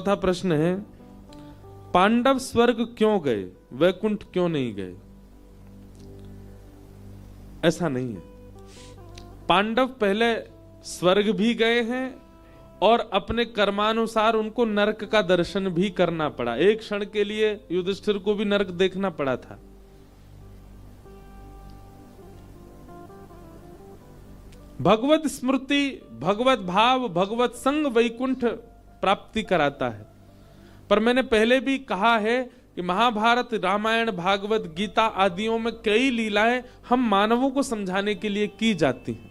चौथा प्रश्न है, पांडव स्वर्ग क्यों गए, वैकुंठ क्यों नहीं गए? ऐसा नहीं है। पांडव पहले स्वर्ग भी गए हैं और अपने कर्मानुसार उनको नरक का दर्शन भी करना पड़ा। एक क्षण के लिए युधिष्ठिर को भी नरक देखना पड़ा था। भगवत स्मृति, भगवत भाव, भगवत संग वैकुंठ प्राप्ति कराता है। पर मैंने पहले भी कहा है कि महाभारत, रामायण, भागवत, गीता आदियों में कई लीलाएं हम मानवों को समझाने के लिए की जाती हैं।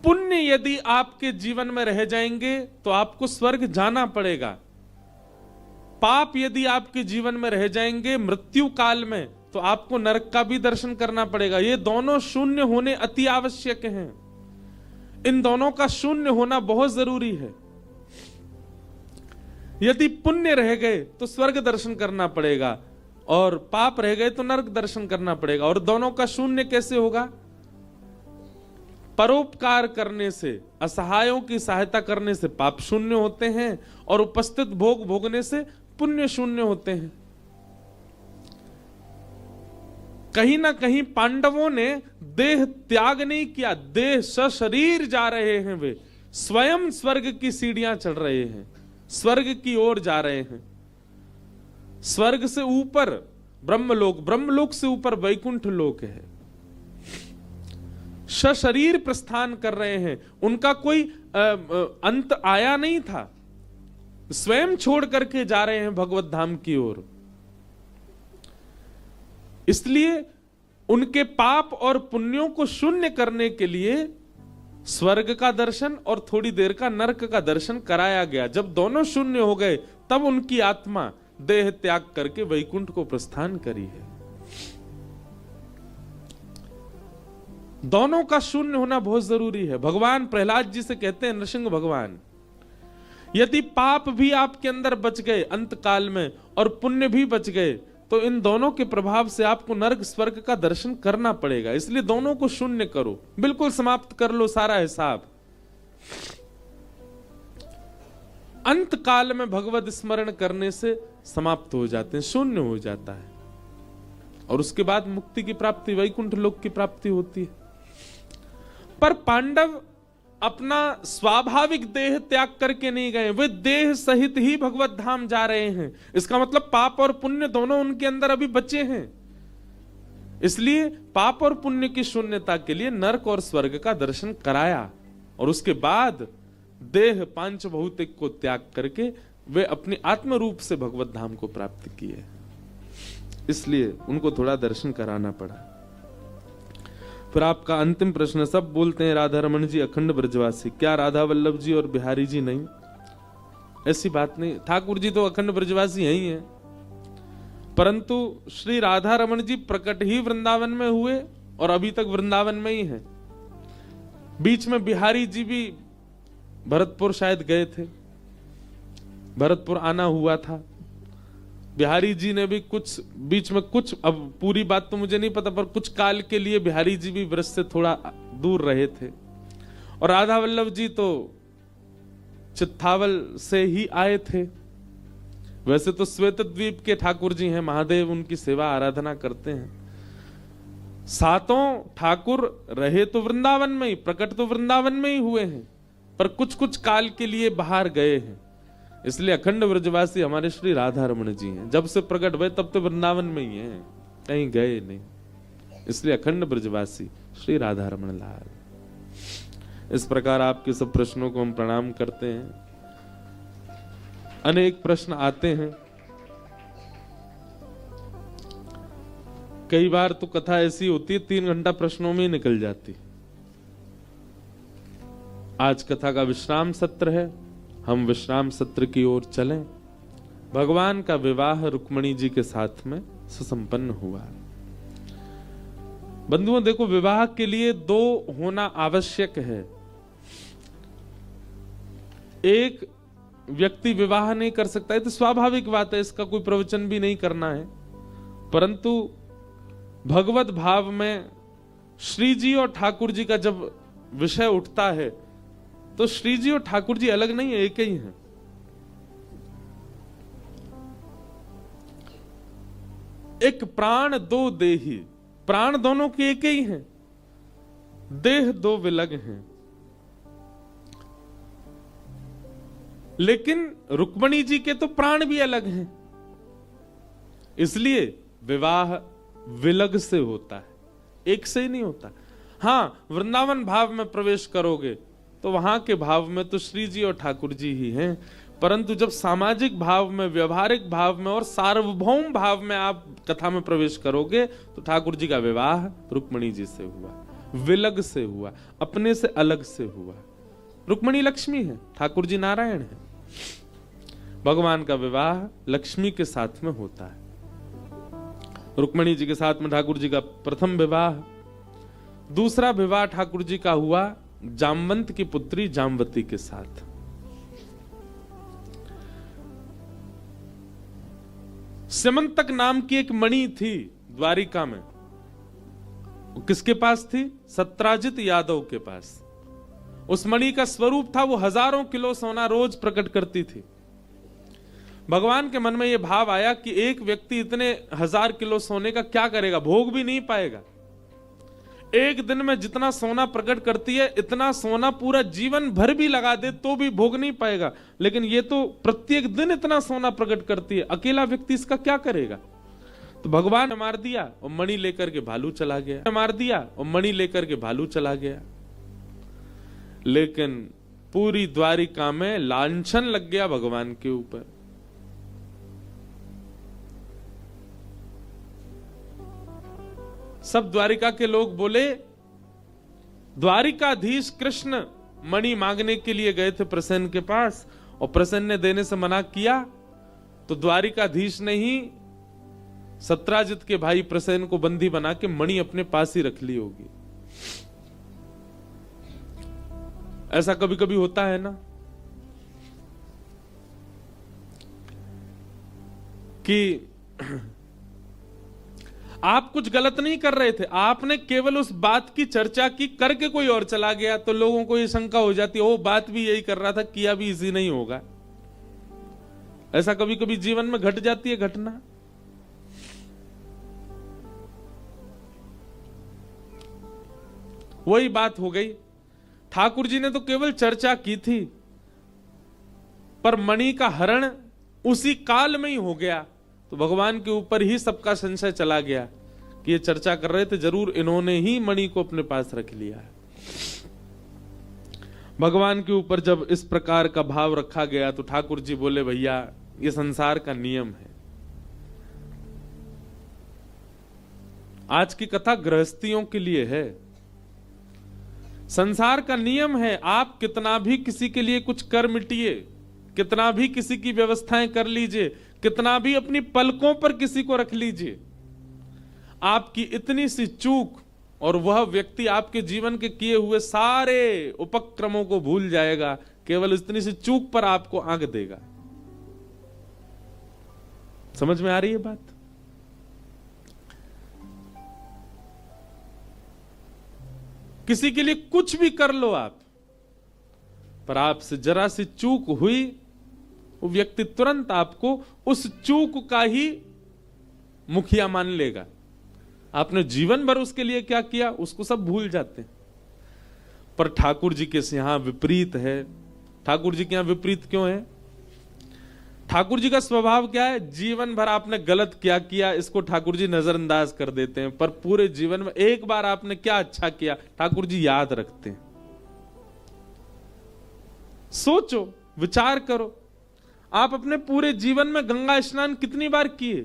पुण्य यदि आपके जीवन में रह जाएंगे तो आपको स्वर्ग जाना पड़ेगा। पाप यदि आपके जीवन में रह जाएंगे मृत्यु काल में तो आपको नरक का भी दर्शन करना पड़ेगा। ये दोनों शून्य होने अति आवश्यक हैं। इन दोनों का शून्य होना बहुत जरूरी है। यदि पुण्य रह गए तो स्वर्ग दर्शन करना पड़ेगा और पाप रह गए तो नरक दर्शन करना पड़ेगा। और दोनों का शून्य कैसे होगा? परोपकार करने से, असहायों की सहायता करने से पाप शून्य होते हैं और उपस्थित भोग भोगने से पुण्य शून्य होते हैं। कहीं ना कहीं पांडवों ने देह त्याग नहीं किया, देह सशरीर जा रहे हैं। वे स्वयं स्वर्ग की सीढ़ियां चढ़ रहे हैं, स्वर्ग की ओर जा रहे हैं। स्वर्ग से ऊपर ब्रह्मलोक, ब्रह्मलोक से ऊपर वैकुंठ लोक है। सशरीर प्रस्थान कर रहे हैं। उनका कोई अंत आया नहीं था, स्वयं छोड़ करके जा रहे हैं भगवत धाम की ओर। इसलिए उनके पाप और पुण्यों को शून्य करने के लिए स्वर्ग का दर्शन और थोड़ी देर का नरक का दर्शन कराया गया। जब दोनों शून्य हो गए तब उनकी आत्मा देह त्याग करके वैकुंठ को प्रस्थान करी है। दोनों का शून्य होना बहुत जरूरी है। भगवान प्रहलाद जी से कहते हैं, नरसिंह भगवान, यदि पाप भी आपके अंदर बच गए अंत काल में और पुण्य भी बच गए तो इन दोनों के प्रभाव से आपको नरक स्वर्ग का दर्शन करना पड़ेगा। इसलिए दोनों को शून्य करो, बिल्कुल समाप्त कर लो सारा हिसाब। अंत काल में भगवत स्मरण करने से समाप्त हो जाते हैं, शून्य हो जाता है और उसके बाद मुक्ति की प्राप्ति, वैकुंठ लोक की प्राप्ति होती है। पर पांडव अपना स्वाभाविक देह त्याग करके नहीं गए, वे देह सहित ही भगवत धाम जा रहे हैं। इसका मतलब पाप और पुण्य दोनों उनके अंदर अभी बचे हैं। इसलिए पाप और पुण्य की शून्यता के लिए नरक और स्वर्ग का दर्शन कराया और उसके बाद देह पांच भौतिक को त्याग करके वे अपनी आत्म रूप से भगवत धाम को प्राप्त किए। इसलिए उनको थोड़ा दर्शन कराना पड़ा। फिर आपका अंतिम प्रश्न, सब बोलते हैं राधा रमन जी अखंड ब्रजवासी, क्या राधा वल्लभ जी और बिहारी जी नहीं? ऐसी बात नहीं। ठाकुर जी तो अखंड ब्रजवासी हैं ही हैं, परंतु श्री राधा रमन जी प्रकट ही वृंदावन में हुए और अभी तक वृंदावन में ही हैं। बीच में बिहारी जी भी भरतपुर शायद गए थे, भरतपुर आना हुआ था। बिहारी जी ने भी कुछ बीच में कुछ, अब पूरी बात तो मुझे नहीं पता, पर कुछ काल के लिए बिहारी जी भी ब्रज से थोड़ा दूर रहे थे। और राधा वल्लभ जी तो चित्तावल से ही आए थे। वैसे तो श्वेत द्वीप के ठाकुर जी हैं, महादेव उनकी सेवा आराधना करते हैं। सातों ठाकुर रहे तो वृंदावन में ही, प्रकट तो वृंदावन में ही हुए हैं, पर कुछ कुछ काल के लिए बाहर गए हैं। इसलिए अखंड ब्रजवासी हमारे श्री राधा रमन जी हैं। जब से प्रकट हुए तब तो वृंदावन में ही हैं, कहीं गए नहीं। इसलिए अखंड ब्रजवासी श्री राधा रमन लाल। इस प्रकार आपके सब प्रश्नों को हम प्रणाम करते हैं। अनेक प्रश्न आते हैं, कई बार तो कथा ऐसी होती है 3 घंटा प्रश्नों में ही निकल जाती। आज कथा का विश्राम सत्र है, हम विश्राम सत्र की ओर चलें। भगवान का विवाह रुक्मणी जी के साथ में सुसंपन्न हुआ। बंधुओं देखो, विवाह के लिए 2 होना आवश्यक है। एक व्यक्ति विवाह नहीं कर सकता है तो स्वाभाविक बात है, इसका कोई प्रवचन भी नहीं करना है। परंतु भगवत भाव में श्री जी और ठाकुर जी का जब विषय उठता है तो श्री जी और ठाकुर जी अलग नहीं है, एक ही हैं। एक प्राण दो देही, प्राण दोनों के एक ही हैं, देह दो विलग हैं। लेकिन रुक्मणी जी के तो प्राण भी अलग हैं, इसलिए विवाह विलग से होता है, एक से ही नहीं होता। हां, वृंदावन भाव में प्रवेश करोगे तो वहां के भाव में तो श्री जी और ठाकुर जी ही हैं, परंतु जब सामाजिक भाव में, व्यवहारिक भाव में और सार्वभौम भाव में आप कथा में प्रवेश करोगे तो ठाकुर जी का विवाह रुक्मणी जी से हुआ, विलग से हुआ, अपने से अलग से हुआ। रुक्मणी लक्ष्मी है, ठाकुर जी नारायण है। भगवान का विवाह लक्ष्मी के साथ में होता है। रुक्मणी जी के साथ में ठाकुर जी का प्रथम विवाह। दूसरा विवाह ठाकुर जी का हुआ जामवंत की पुत्री जामवती के साथ। स्यमंतक नाम की एक मणि थी द्वारिका में, किसके पास थी? सत्राजित यादव के पास। उस मणि का स्वरूप था, वो हजारों किलो सोना रोज प्रकट करती थी। भगवान के मन में यह भाव आया कि एक व्यक्ति इतने 1000 किलो सोने का क्या करेगा, भोग भी नहीं पाएगा। एक दिन में जितना सोना प्रकट करती है, इतना सोना पूरा जीवन भर भी लगा दे तो भी भोग नहीं पाएगा। लेकिन ये तो प्रत्येक दिन इतना सोना प्रकट करती है, अकेला व्यक्ति इसका क्या करेगा? तो भगवान ने मार दिया और मणि लेकर के भालू चला गया, मार दिया और मणि लेकर के भालू चला गया। लेकिन पूरी द्वारिका में लांछन लग गया भगवान के ऊपर। सब द्वारिका के लोग बोले, द्वारिकाधीश कृष्ण मणि मांगने के लिए गए थे प्रसन्न के पास और प्रसन्न ने देने से मना किया, तो द्वारिकाधीश ने ही सत्राजित के भाई प्रसन्न को बंदी बना के मणि अपने पास ही रख ली होगी। ऐसा कभी कभी होता है ना कि आप कुछ गलत नहीं कर रहे थे, आपने केवल उस बात की चर्चा की, करके कोई और चला गया, तो लोगों को ये शंका हो जाती है, वो बात भी यही कर रहा था, किया भी इसी नहीं होगा। ऐसा कभी कभी जीवन में घट जाती है घटना। वही बात हो गई। ठाकुर जी ने तो केवल चर्चा की थी, पर मणि का हरण उसी काल में ही हो गया, तो भगवान के ऊपर ही सबका संशय चला गया कि ये चर्चा कर रहे थे, जरूर इन्होंने ही मणि को अपने पास रख लिया है। भगवान के ऊपर जब इस प्रकार का भाव रखा गया तो ठाकुर जी बोले, भैया ये संसार का नियम है। आज की कथा गृहस्थियों के लिए है। संसार का नियम है, आप कितना भी किसी के लिए कुछ कर मिटिए, कितना भी किसी की व्यवस्थाएं कर लीजिए, कितना भी अपनी पलकों पर किसी को रख लीजिए, आपकी इतनी सी चूक और वह व्यक्ति आपके जीवन के किए हुए सारे उपक्रमों को भूल जाएगा, केवल इतनी सी चूक पर आपको आंक देगा। समझ में आ रही है बात? किसी के लिए कुछ भी कर लो आप, पर आपसे जरा सी चूक हुई, वो व्यक्ति तुरंत आपको उस चूक का ही मुखिया मान लेगा। आपने जीवन भर उसके लिए क्या किया उसको सब भूल जाते हैं। पर ठाकुर जी के यहां विपरीत है। ठाकुर जी के यहां विपरीत क्यों है? ठाकुर जी का स्वभाव क्या है? जीवन भर आपने गलत क्या किया इसको ठाकुर जी नजरअंदाज कर देते हैं, पर पूरे जीवन में एक बार आपने क्या अच्छा किया ठाकुर जी याद रखते हैं। सोचो, विचार करो, आप अपने पूरे जीवन में गंगा स्नान कितनी बार किए?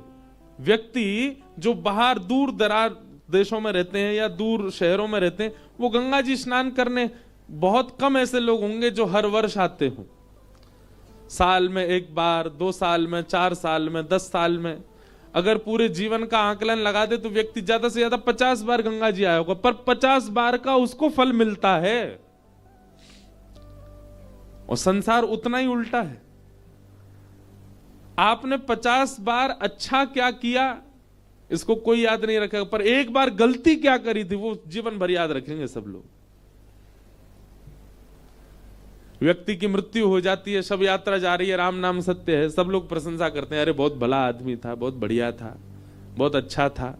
व्यक्ति जो बाहर दूर दराज देशों में रहते हैं या दूर शहरों में रहते हैं, वो गंगा जी स्नान करने, बहुत कम ऐसे लोग होंगे जो हर वर्ष आते हो। साल में एक बार, 2 साल में, 4 साल में, 10 साल में, अगर पूरे जीवन का आकलन लगा दे तो व्यक्ति ज्यादा से ज्यादा 50 बार गंगा जी आया होगा, पर 50 बार का उसको फल मिलता है। और संसार उतना ही उल्टा है। आपने 50 बार अच्छा क्या किया इसको कोई याद नहीं रखेगा, पर एक बार गलती क्या करी थी वो जीवन भर याद रखेंगे सब लोग। व्यक्ति की मृत्यु हो जाती है, शव यात्रा जा रही है, राम नाम सत्य है, सब लोग प्रशंसा करते हैं, अरे बहुत भला आदमी था, बहुत बढ़िया था, बहुत अच्छा था,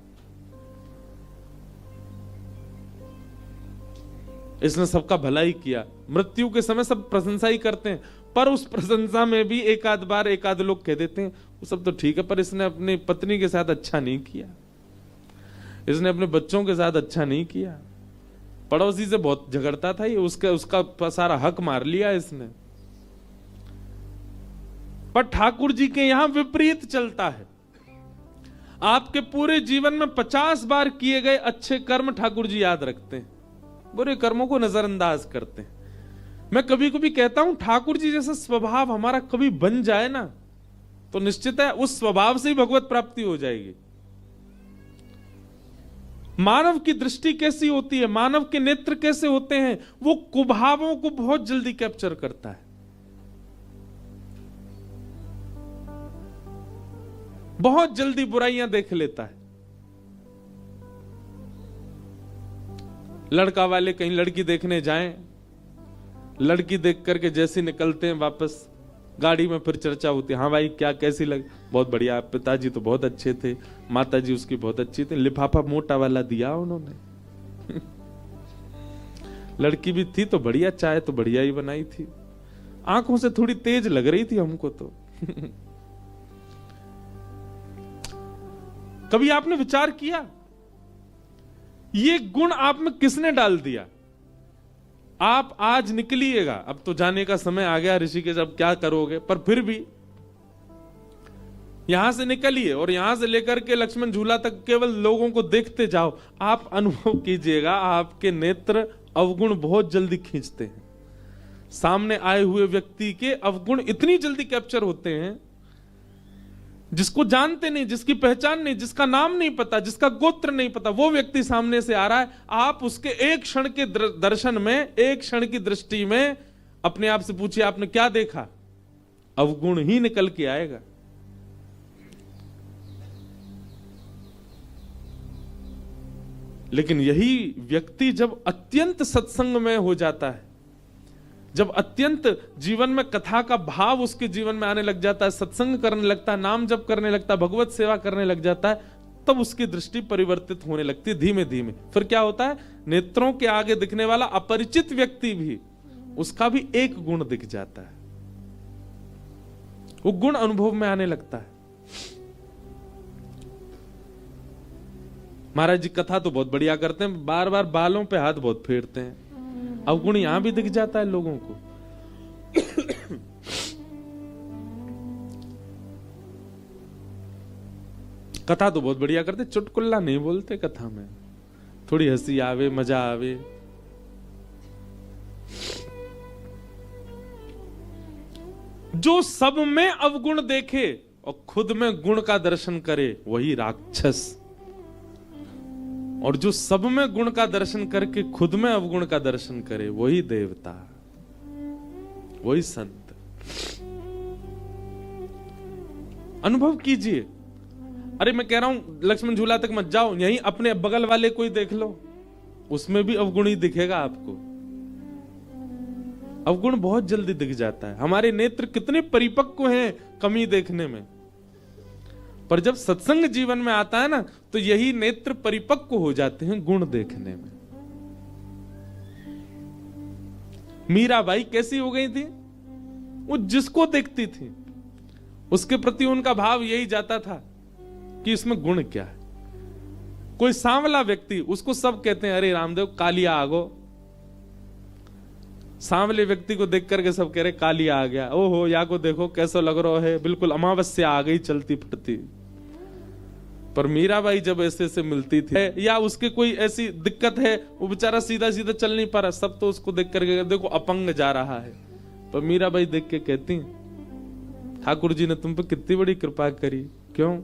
इसने सबका भला ही किया। मृत्यु के समय सब प्रशंसा ही करते हैं, पर उस प्रशंसा में भी एक आध बार एक आध लोग कह देते हैं वो सब तो ठीक है, पर इसने अपनी पत्नी के साथ अच्छा नहीं किया, इसने अपने बच्चों के साथ अच्छा नहीं किया, पड़ोसी से बहुत झगड़ता था ये, उसका सारा हक मार लिया इसने। पर ठाकुर जी के यहां विपरीत चलता है। आपके पूरे जीवन में 50 बार किए गए अच्छे कर्म ठाकुर जी याद रखते हैं, बुरे कर्मों को नजरअंदाज करते हैं। मैं कभी कभी कहता हूं ठाकुर जी जैसा स्वभाव हमारा कभी बन जाए ना, तो निश्चित है उस स्वभाव से ही भगवत प्राप्ति हो जाएगी। मानव की दृष्टि कैसी होती है, मानव के नेत्र कैसे होते हैं, वो कुभावों को बहुत जल्दी कैप्चर करता है, बहुत जल्दी बुराइयां देख लेता है। लड़का वाले कहीं लड़की देखने जाएं, लड़की देख करके जैसे निकलते हैं वापस, गाड़ी में फिर चर्चा होती है, हाँ भाई क्या कैसी लगी, बहुत बढ़िया, पिताजी तो बहुत अच्छे थे, माताजी उसकी बहुत अच्छी थी, लिफाफा मोटा वाला दिया उन्होंने लड़की भी थी तो बढ़िया, चाय तो बढ़िया ही बनाई थी, आंखों से थोड़ी तेज लग रही थी हमको तो कभी आपने विचार किया ये गुण आप में किसने डाल दिया? आप आज निकलिएगा, अब तो जाने का समय आ गया ऋषिकेश, अब क्या करोगे, पर फिर भी यहां से निकलिए और यहां से लेकर के लक्ष्मण झूला तक केवल लोगों को देखते जाओ, आप अनुभव कीजिएगा आपके नेत्र अवगुण बहुत जल्दी खींचते हैं। सामने आए हुए व्यक्ति के अवगुण इतनी जल्दी कैप्चर होते हैं, जिसको जानते नहीं, जिसकी पहचान नहीं, जिसका नाम नहीं पता, जिसका गोत्र नहीं पता, वो व्यक्ति सामने से आ रहा है, आप उसके एक क्षण के दर्शन में, एक क्षण की दृष्टि में अपने आप से पूछिए आपने क्या देखा, अवगुण ही निकल के आएगा। लेकिन यही व्यक्ति जब अत्यंत सत्संग में हो जाता है, जब अत्यंत जीवन में कथा का भाव उसके जीवन में आने लग जाता है, सत्संग करने लगता है, नाम जप करने लगता है, भगवत सेवा करने लग जाता है, तब उसकी दृष्टि परिवर्तित होने लगती है धीमे धीमे। फिर क्या होता है, नेत्रों के आगे दिखने वाला अपरिचित व्यक्ति भी, उसका भी एक गुण दिख जाता है, वो गुण अनुभव में आने लगता है। महाराज जी कथा तो बहुत बढ़िया करते हैं, बार बार बालों पे हाथ बहुत फेरते हैं, अवगुण यहां भी दिख जाता है लोगों को। कथा तो बहुत बढ़िया करते, चुटकुल्ला नहीं बोलते कथा में, थोड़ी हंसी आवे, मजा आवे। जो सब में अवगुण देखे और खुद में गुण का दर्शन करे वही राक्षस, और जो सब में गुण का दर्शन करके खुद में अवगुण का दर्शन करे वही देवता, वही संत। अनुभव कीजिए। अरे मैं कह रहा हूं लक्ष्मण झूला तक मत जाओ, यहीं अपने बगल वाले कोई देख लो, उसमें भी अवगुण ही दिखेगा आपको। अवगुण बहुत जल्दी दिख जाता है। हमारे नेत्र कितने परिपक्व हैं कमी देखने में, पर जब सत्संग जीवन में आता है ना, तो यही नेत्र परिपक्व हो जाते हैं गुण देखने में। मीराबाई कैसी हो गई थी, वो जिसको देखती थी उसके प्रति उनका भाव यही जाता था कि इसमें गुण क्या है। कोई सांवला व्यक्ति, उसको सब कहते हैं अरे रामदेव कालिया आगो, सांवले व्यक्ति को देख करके सब कह रहे कालिया आ गया, ओहो या को देखो कैसा लग रहा है, बिल्कुल अमावस्या आ गई चलती फिरती। पर मीराबाई जब ऐसे से मिलती थी या उसके कोई ऐसी दिक्कत है, वो बेचारा सीधा सीधा चल नहीं पा रहा, सब तो उसको देख करके देखो अपंग जा रहा है, पर मीराबाई देख के कहती ठाकुर जी ने तुम पे कितनी बड़ी कृपा करी। क्यों?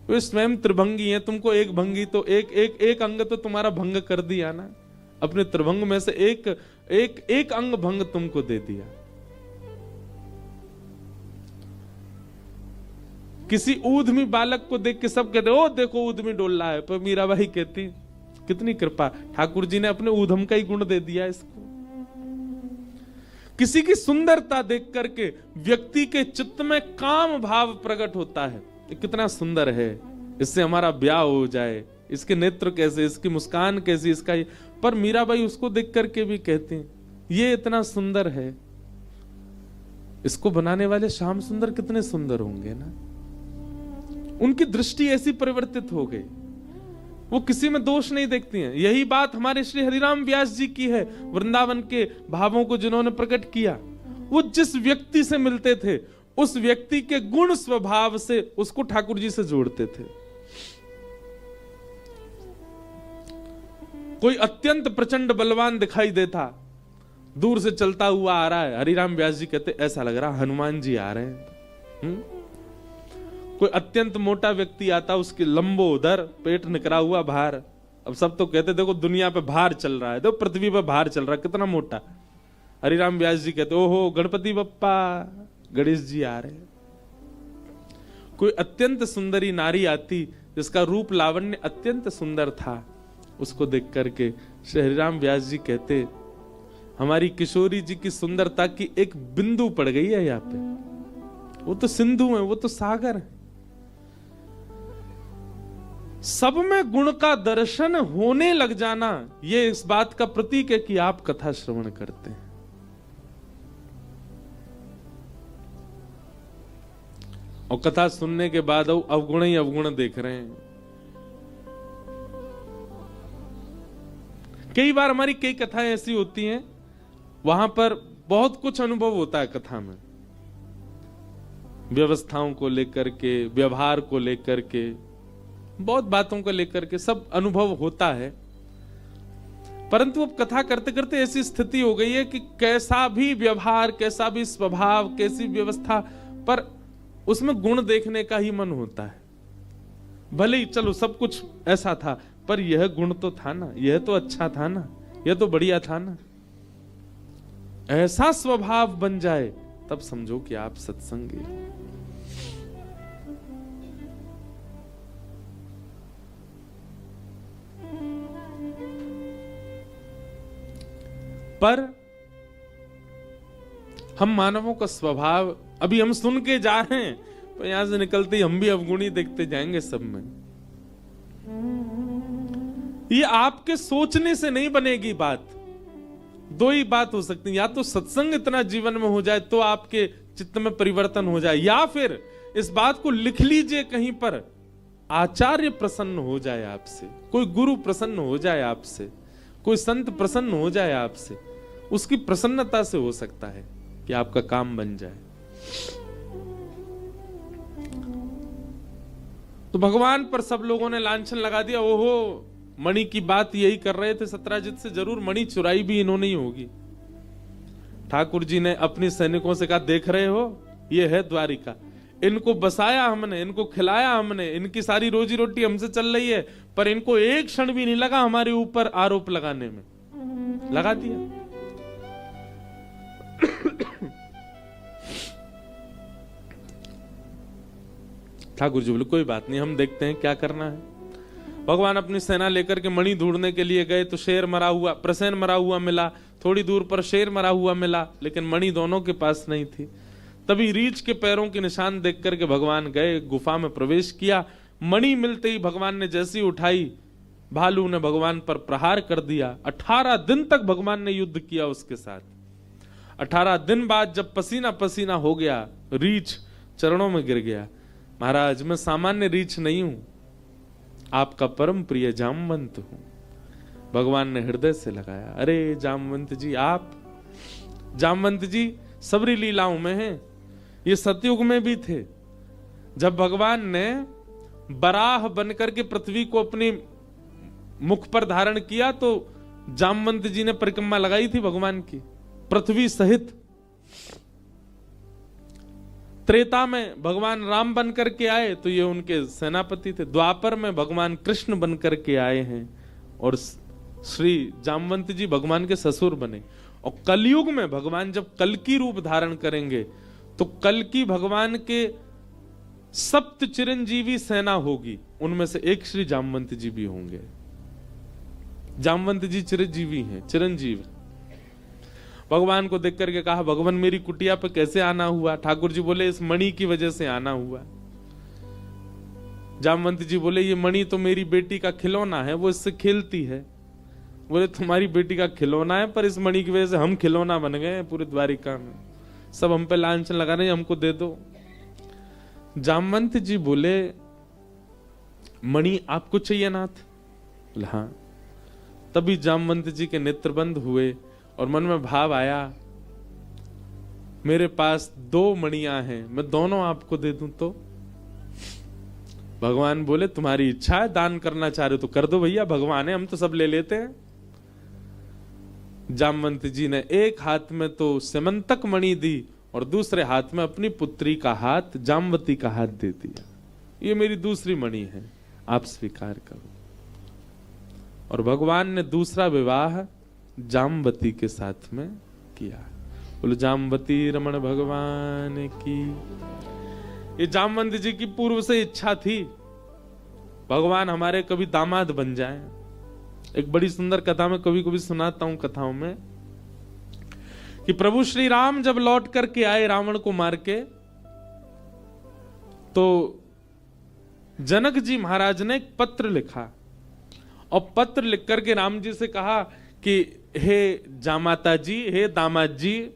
वे स्वयं त्रिभंगी हैं, तुमको एक भंगी तो एक अंग तो तुम्हारा भंग कर दिया ना, अपने त्रिभंग में से एक अंग भंग तुमको दे दिया। किसी ऊधमी बालक को देख के सब कहते ओ देखो ऊधमी डोल रहा है, पर मीराबाई कहती कितनी कृपा, ठाकुर जी ने अपने ऊधम का ही गुण दे दिया इसको। किसी की सुंदरता देख करके व्यक्ति के चित्त में काम भाव प्रकट होता है, कितना सुंदर है, इससे हमारा ब्याह हो जाए, इसके नेत्र कैसे, इसकी मुस्कान कैसी, इसका पर मीराबाई उसको देख करके भी कहती हैं ये इतना सुंदर है, इसको बनाने वाले श्याम सुंदर कितने सुंदर होंगे ना। उनकी दृष्टि ऐसी परिवर्तित हो गई, वो किसी में दोष नहीं देखती हैं। यही बात हमारे श्री हरिराम व्यास जी की है, वृंदावन के भावों को जिन्होंने प्रकट किया। वो जिस व्यक्ति से मिलते थे उस व्यक्ति के गुण स्वभाव से उसको ठाकुर जी से जोड़ते थे। कोई अत्यंत प्रचंड बलवान दिखाई देता, दूर से चलता हुआ आ रहा है, हरिराम व्यास जी कहते ऐसा लग रहा हनुमान जी आ रहे हैं। कोई अत्यंत मोटा व्यक्ति आता, उसके लंबो उधर, पेट निकरा हुआ बाहर, अब सब तो कहते देखो दुनिया पे भार चल रहा है, देखो पृथ्वी पे भार चल रहा है, कितना मोटा। हरिराम व्यास जी कहते ओहो गणपति बप्पा, गणेश जी आ रहे हैं। कोई अत्यंत सुंदरी नारी आती जिसका रूप लावण्य अत्यंत सुंदर था, उसको देख करके श्री हरिराम व्यास जी कहते हमारी किशोरी जी की सुंदरता की एक बिंदु पड़ गई है यहाँ पे, वो तो सिंधु है, वो तो सागर है। सब में गुण का दर्शन होने लग जाना, ये इस बात का प्रतीक है कि आप कथा श्रवण करते हैं। और कथा सुनने के बाद अवगुण ही अवगुण देख रहे हैं। कई बार हमारी कई कथाएं ऐसी होती हैं, वहां पर बहुत कुछ अनुभव होता है कथा में, व्यवस्थाओं को लेकर के, व्यवहार को लेकर के, बहुत बातों को लेकर के सब अनुभव होता है। परंतु अब कथा करते करते ऐसी स्थिति हो गई है कि कैसा भी व्यवहार, कैसा भी स्वभाव, कैसी व्यवस्था, पर उसमें गुण देखने का ही मन होता है। भले ही चलो सब कुछ ऐसा था, पर यह गुण तो था ना, यह तो अच्छा था ना, यह तो बढ़िया था ना। ऐसा स्वभाव बन जाए तब समझो कि आप सत्संगी हो। पर हम मानवों का स्वभाव, अभी हम सुन के जा रहे हैं, तो यहां से निकलते ही हम भी अवगुणी देखते जाएंगे सब में। ये आपके सोचने से नहीं बनेगी बात। दो ही बात हो सकती है, या तो सत्संग इतना जीवन में हो जाए तो आपके चित्त में परिवर्तन हो जाए, या फिर इस बात को लिख लीजिए कहीं पर, आचार्य प्रसन्न हो जाए आपसे, कोई गुरु प्रसन्न हो जाए आपसे, कोई संत प्रसन्न हो जाए आपसे, उसकी प्रसन्नता से हो सकता है कि आपका काम बन जाए। तो भगवान पर सब लोगों ने लांछन लगा दिया, ओहो मणि की बात यही कर रहे थे सत्राजित से, जरूर मणि चुराई भी इन्होंने ही होगी। ठाकुर जी ने अपने सैनिकों से कहा देख रहे हो ये है द्वारिका, इनको बसाया हमने, इनको खिलाया हमने, इनकी सारी रोजी रोटी हमसे चल रही है, पर इनको एक क्षण भी नहीं लगा हमारे ऊपर आरोप लगाने में, लगा दिया। ठाकुर जी बोले कोई बात नहीं, हम देखते हैं क्या करना है। भगवान अपनी सेना लेकर के मणि ढूंढने के लिए गए तो शेर मरा हुआ, प्रसेन मरा हुआ मिला, थोड़ी दूर पर शेर मरा हुआ मिला, लेकिन मणि दोनों के पास नहीं थी। तभी रीछ के पैरों के निशान देख करके भगवान गए, गुफा में प्रवेश किया। मणि मिलते ही भगवान ने जैसी उठाई, भालू ने भगवान पर प्रहार कर दिया। 18 दिन तक भगवान ने युद्ध किया उसके साथ। 18 दिन बाद जब पसीना पसीना हो गया, रीछ चरणों में गिर गया, महाराज मैं सामान्य रीछ नहीं हूं, आपका परम प्रिय जामवंत हूं। भगवान ने हृदय से लगाया, अरे जामवंत जी, आप जामवंत जी सबरी लीलाओं में हैं, ये सतयुग में भी थे। जब भगवान ने बराह बनकर के पृथ्वी को अपनी मुख पर धारण किया तो जामवंत जी ने परिक्रमा लगाई थी भगवान की पृथ्वी सहित। त्रेता में भगवान राम बन करके आए तो ये उनके सेनापति थे। द्वापर में भगवान कृष्ण बन करके आए हैं और श्री जामवंत जी भगवान के ससुर बने। और कलयुग में भगवान जब कल्कि रूप धारण करेंगे तो कल्कि भगवान के सप्त चिरंजीवी सेना होगी, उनमें से एक श्री जामवंत जी भी होंगे। जामवंत जी चिरंजीवी हैं, चिरंजीव। भगवान को देख करके कहा, भगवान मेरी कुटिया पे कैसे आना हुआ? ठाकुर जी बोले, इस मणि की वजह से आना हुआ। जामवंत जी बोले, ये मणि तो मेरी बेटी का खिलौना है, वो इससे खेलती है। बोले, तुम्हारी बेटी का खिलौना है, पर इस मणि की वजह से हम खिलौना बन गए पूरे द्वारिका में, सब हम पे लांछन लगा रहे हैं, हमको दे दो। जामवंत जी बोले, मणि आपको चाहिए नाथ? बोले हाँ। तभी जामवंत जी के नेत्र बंद हुए और मन में भाव आया, मेरे पास 2 मणियां हैं, मैं दोनों आपको दे दूं तो? भगवान बोले, तुम्हारी इच्छा है, दान करना चाह रहे हो तो कर दो भैया, भगवान है, हम तो सब ले लेते हैं। जामवंत जी ने एक हाथ में तो सेमंतक मणि दी और दूसरे हाथ में अपनी पुत्री का हाथ, जामवती का हाथ दे दिया। ये मेरी दूसरी मणि है, आप स्वीकार करो। और भगवान ने दूसरा विवाह जामवती के साथ में किया। बोलो जामवती रमण भगवान की। ये जामवंत जी की पूर्व से इच्छा थी, भगवान हमारे कभी दामाद बन जाए। एक बड़ी सुंदर कथा में कभी कभी सुनाता हूं कथाओं में, कि प्रभु श्री राम जब लौट करके आए रावण को मार के, तो जनक जी महाराज ने एक पत्र लिखा और पत्र लिख करके राम जी से कहा कि हे जामाता जी, हे दामाद जी,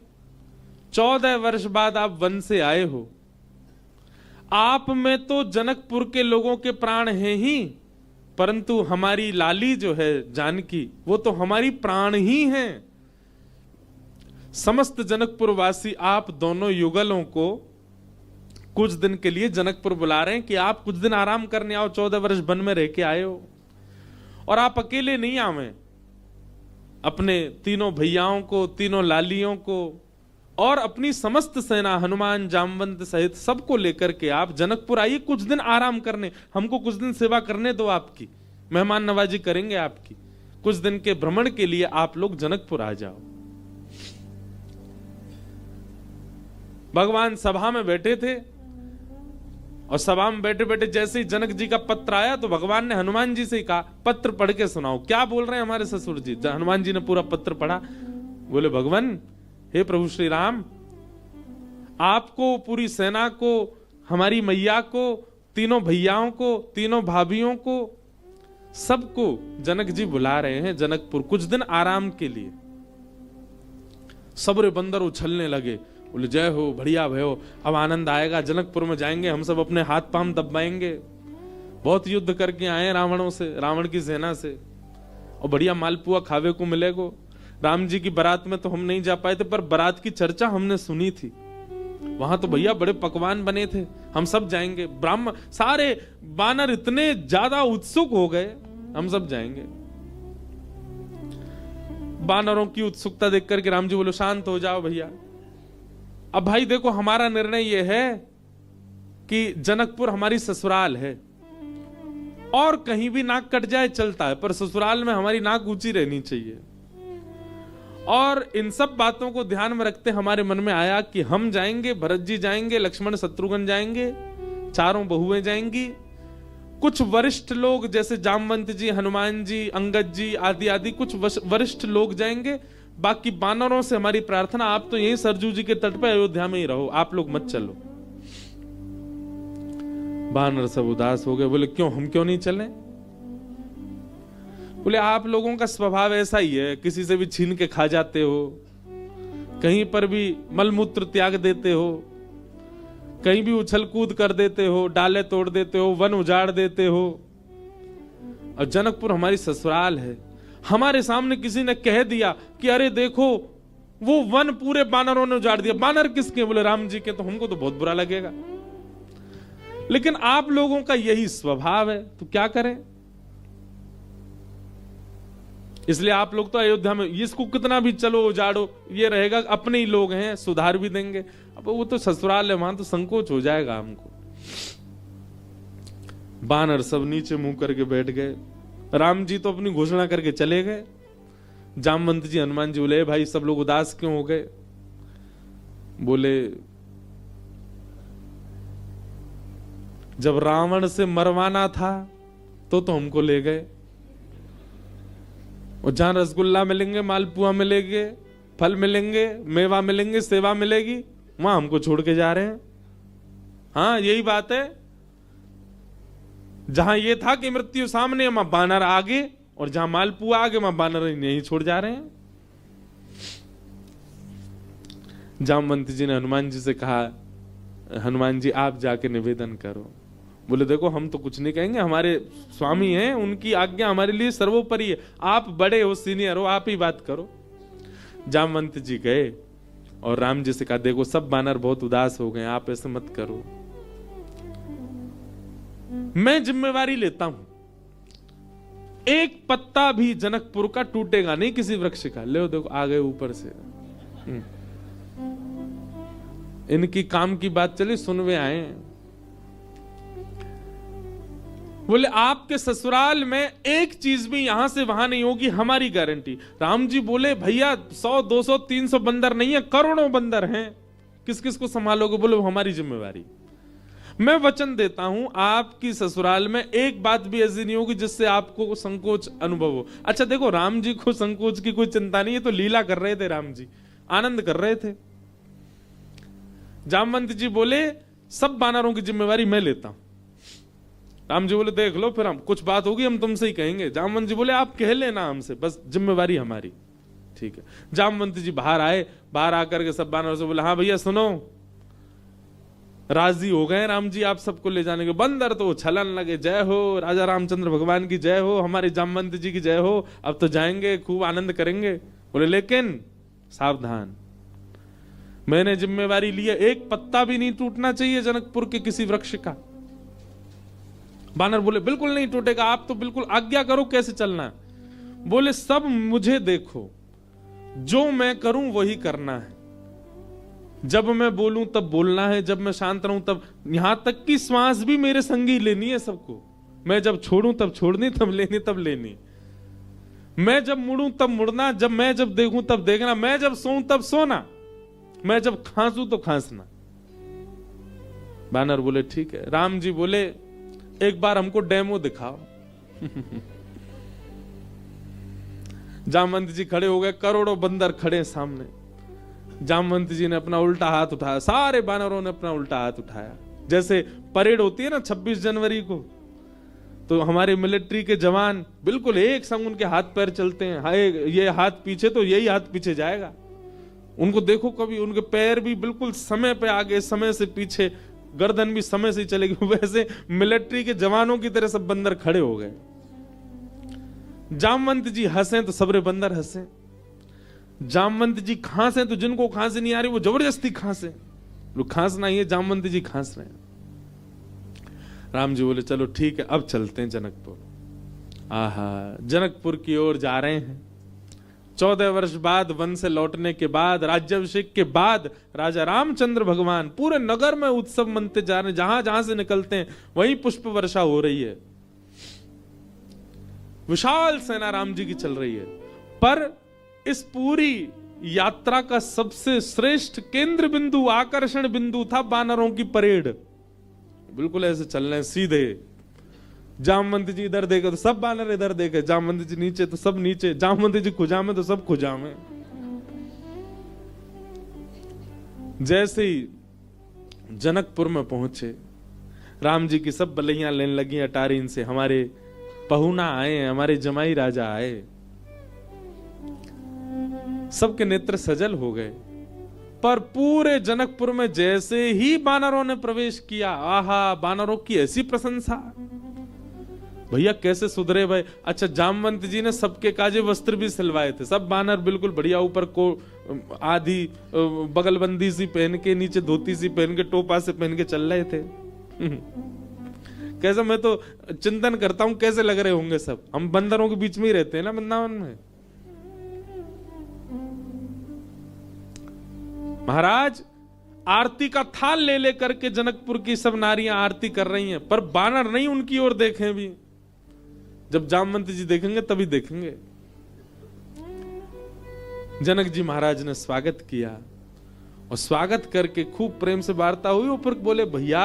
14 वर्ष बाद आप वन से आए हो, आप में तो जनकपुर के लोगों के प्राण हैं ही, परंतु हमारी लाली जो है जानकी, वो तो हमारी प्राण ही हैं। समस्त जनकपुर वासी आप दोनों युगलों को कुछ दिन के लिए जनकपुर बुला रहे हैं कि आप कुछ दिन आराम करने आओ, 14 वर्ष वन में रह के आए हो। और आप अकेले नहीं आवे, अपने तीनों भैयाओं को, तीनों लालियों को और अपनी समस्त सेना, हनुमान जामवंत सहित सबको लेकर के आप जनकपुर आइए, कुछ दिन आराम करने, हमको कुछ दिन सेवा करने दो, आपकी मेहमान नवाजी करेंगे आपकी, कुछ दिन के भ्रमण के लिए आप लोग जनकपुर आ जाओ। भगवान सभा में बैठे थे और सभा में बैठे बैठे जैसे ही जनक जी का पत्र आया तो भगवान ने हनुमान जी से कहा, पत्र पढ़ के सुनाओ, क्या बोल रहे हैं हमारे ससुर जी। हनुमान जी ने पूरा पत्र पढ़ा। बोले, भगवान, हे प्रभु श्री राम, आपको, पूरी सेना को, हमारी मैया को, तीनों भैयाओं को, तीनों भाभीियों को, सबको जनक जी बुला रहे हैं जनकपुर कुछ दिन आराम के लिए। सबरे बंदर उछलने लगे। बोले, जय हो, बढ़िया भयो, अब आनंद आएगा, जनकपुर में जाएंगे, हम सब अपने हाथ पांव दबाएंगे, बहुत युद्ध करके आए रावणों से, रावण की सेना से, और बढ़िया मालपुआ खावे को मिलेगो। राम जी की बारात में तो हम नहीं जा पाए थे, पर बारात की चर्चा हमने सुनी थी, वहां तो भैया बड़े पकवान बने थे, हम सब जाएंगे। ब्राह्मण सारे बानर इतने ज्यादा उत्सुक हो गए, हम सब जाएंगे। बानरों की उत्सुकता देख करके राम जी बोले, शांत हो जाओ भैया, अब भाई देखो, हमारा निर्णय यह है कि जनकपुर हमारी ससुराल है, और कहीं भी नाक कट जाए चलता है, पर ससुराल में हमारी नाक ऊंची रहनी चाहिए। और इन सब बातों को ध्यान में रखते हमारे मन में आया कि हम जाएंगे, भरत जी जाएंगे, लक्ष्मण शत्रुघ्न जाएंगे, चारों बहुएं जाएंगी, कुछ वरिष्ठ लोग जैसे जामवंत जी, हनुमान जी, अंगद जी आदि आदि कुछ वरिष्ठ लोग जाएंगे, बाकी बानरों से हमारी प्रार्थना, आप तो यहीं सरजू जी के तट पर अयोध्या में ही रहो, आप लोग मत चलो। बानर सब उदास हो गए। बोले, क्यों, हम क्यों नहीं चलें? बोले, आप लोगों का स्वभाव ऐसा ही है, किसी से भी छीन के खा जाते हो, कहीं पर भी मलमूत्र त्याग देते हो, कहीं भी उछल कूद कर देते हो, डाले तोड़ देते हो, वन उजाड़ देते हो, और जनकपुर हमारी ससुराल है। हमारे सामने किसी ने कह दिया कि अरे देखो, वो वन पूरे बानरों ने उजाड़ दिया। बानर किसके? बोले, राम जी के। तो हमको तो बहुत बुरा लगेगा, लेकिन आप लोगों का यही स्वभाव है, तो क्या करें? इसलिए आप लोग तो अयोध्या में, इसको कितना भी चलो उजाड़ो, ये रहेगा अपने ही लोग हैं, सुधार भी देंगे। अब वो तो ससुराल है, वहां तो संकोच हो जाएगा हमको। बानर सब नीचे मुंह करके बैठ गए। राम जी तो अपनी घोषणा करके चले गए। जामवंत जी, हनुमान जी बोले, भाई सब लोग उदास क्यों हो गए? बोले, जब रावण से मरवाना था तो हमको ले गए, और जहां रसगुल्ला मिलेंगे, मालपुआ मिलेंगे, फल मिलेंगे, मेवा मिलेंगे, सेवा मिलेगी, वहां हमको छोड़ के जा रहे हैं। हाँ यही बात है, जहां ये था कि मृत्यु सामने वहां बानर आगे, और जहां मालपुआ आगे वहां बानर नहीं छोड़ जा रहे हैं। जामवंत जी ने हनुमान जी से कहा, हनुमान जी आप जाके निवेदन करो। बोले देखो हम तो कुछ नहीं कहेंगे, हमारे स्वामी हैं, उनकी आज्ञा हमारे लिए सर्वोपरि है, आप बड़े हो, सीनियर हो, आप ही बात करो। जामवंत जी गए और राम जी से कहा, देखो सब बानर बहुत उदास हो गए, आप ऐसे मत करो, मैं जिम्मेवारी लेता हूं, एक पत्ता भी जनकपुर का टूटेगा नहीं किसी वृक्ष का। ले देखो आ गए ऊपर से, इनकी काम की बात चली, सुनवे आए। बोले आपके ससुराल में एक चीज भी यहां से वहां नहीं होगी, हमारी गारंटी। राम जी बोले भैया 100 200 300 बंदर नहीं है, करोड़ों बंदर हैं, किस किस को संभालोगे? बोले वो हमारी जिम्मेवारी। मैं वचन देता हूं आपकी ससुराल में एक बात भी ऐसी नहीं होगी जिससे आपको संकोच अनुभव हो। अच्छा देखो राम जी को संकोच की कोई चिंता नहीं है, तो लीला कर रहे थे, राम जी आनंद कर रहे थे। जामवंत जी बोले सब बानरों की जिम्मेवारी मैं लेता हूं। राम जी बोले देख लो, फिर हम कुछ बात होगी हम तुमसे ही कहेंगे। जामवंत जी बोले आप कह लेना हमसे, बस जिम्मेवारी हमारी। ठीक है। जामवंत जी बाहर आए, बाहर आकर के सब बानरों से बोले हाँ भैया सुनो, राजी हो गए राम जी आप सबको ले जाने के। बंदर तो छलन लगे, जय हो राजा रामचंद्र भगवान की जय हो, हमारे जामवंत जी की जय हो, अब तो जाएंगे खूब आनंद करेंगे। बोले लेकिन सावधान, मैंने जिम्मेवारी ली है, एक पत्ता भी नहीं टूटना चाहिए जनकपुर के किसी वृक्ष का। बानर बोले बिल्कुल नहीं टूटेगा, आप तो बिल्कुल आज्ञा करो कैसे चलना है। बोले सब मुझे देखो, जो मैं करूं वही करना है, जब मैं बोलूं तब बोलना है, जब मैं शांत रहूं तब, यहां तक कि श्वास भी मेरे संगी लेनी है सबको। मैं जब छोड़ूं तब छोड़नी, तब लेनी तब लेनी, मैं जब मुड़ूं तब मुड़ना, मैं जब देखूं तब देखना, मैं जब सोऊं तब सोना, मैं जब खांसूं तो खांसना। बानर बोले ठीक है। राम जी बोले एक बार हमको डेमो दिखाओ। जामवंत जी खड़े हो गए, करोड़ों बंदर खड़े सामने। जामवंत जी ने अपना उल्टा हाथ उठाया, सारे बानरों ने अपना उल्टा हाथ उठाया। जैसे परेड होती है ना 26 जनवरी को, तो हमारे मिलिट्री के जवान बिल्कुल एक संग उनके हाथ पैर चलते हैं, हाय ये हाथ पीछे तो यही हाथ पीछे जाएगा। उनको देखो कभी, उनके पैर भी बिल्कुल समय पे आगे, समय से पीछे, गर्दन भी समय से चलेगी। वैसे मिलिट्री के जवानों की तरह सब बंदर खड़े हो गए। जामवंत जी हंसे तो सबरे बंदर हंसे, जामवंत जी खांसे तो जिनको खांसी नहीं आ रही वो जबरदस्ती खांसे, लोग खांसना ही है, जामवंत जी खांस रहे हैं। राम जी बोले चलो ठीक है अब चलते हैं जनकपुर। आहा, जनकपुर की ओर जा रहे हैं। 14 वर्ष बाद वन से लौटने के बाद, राज्याभिषेक के बाद राजा रामचंद्र भगवान पूरे नगर में उत्सव मनते जा रहे हैं। जहां जहां से निकलते हैं वहीं पुष्प वर्षा हो रही है, विशाल सेना राम जी की चल रही है। पर इस पूरी यात्रा का सबसे श्रेष्ठ केंद्र बिंदु, आकर्षण बिंदु था बानरों की परेड। बिल्कुल ऐसे चल रहे हैं सीधे। जामवंत जी इधर देखे तो सब बानर इधर देखे, जामवंत जी नीचे तो सब नीचे, जामवंत जी खुजा में तो सब खुजा में। जैसे ही जनकपुर में पहुंचे, राम जी की सब बलैया लेने लगी अटारीन से। हमारे पहुना आए हैं, हमारे जमाई राजा आए। सबके नेत्र सजल हो गए। पर पूरे जनकपुर में जैसे ही बानरों ने प्रवेश किया, आहा, बानरों की ऐसी प्रशंसा, भैया कैसे सुधरे भाई। अच्छा, जामवंत जी ने सबके काजे वस्त्र भी सिलवाए थे। सब बानर बिल्कुल बढ़िया, ऊपर को आधी बगलबंदी सी पहन के, नीचे धोती सी पहन के, टोपा से पहन के चल रहे थे। कैसा, मैं तो चिंतन करता हूं कैसे लग रहे होंगे सब। हम बंदरों के बीच में ही रहते हैं ना वृंदावन में। महाराज आरती का थाल ले लेकर के जनकपुर की सब नारियां आरती कर रही हैं, पर बानर नहीं उनकी ओर देखें भी। जब जामवंत जी देखेंगे तभी देखेंगे। जनक जी महाराज ने स्वागत किया और स्वागत करके खूब प्रेम से वार्ता हुई। ऊपर बोले भैया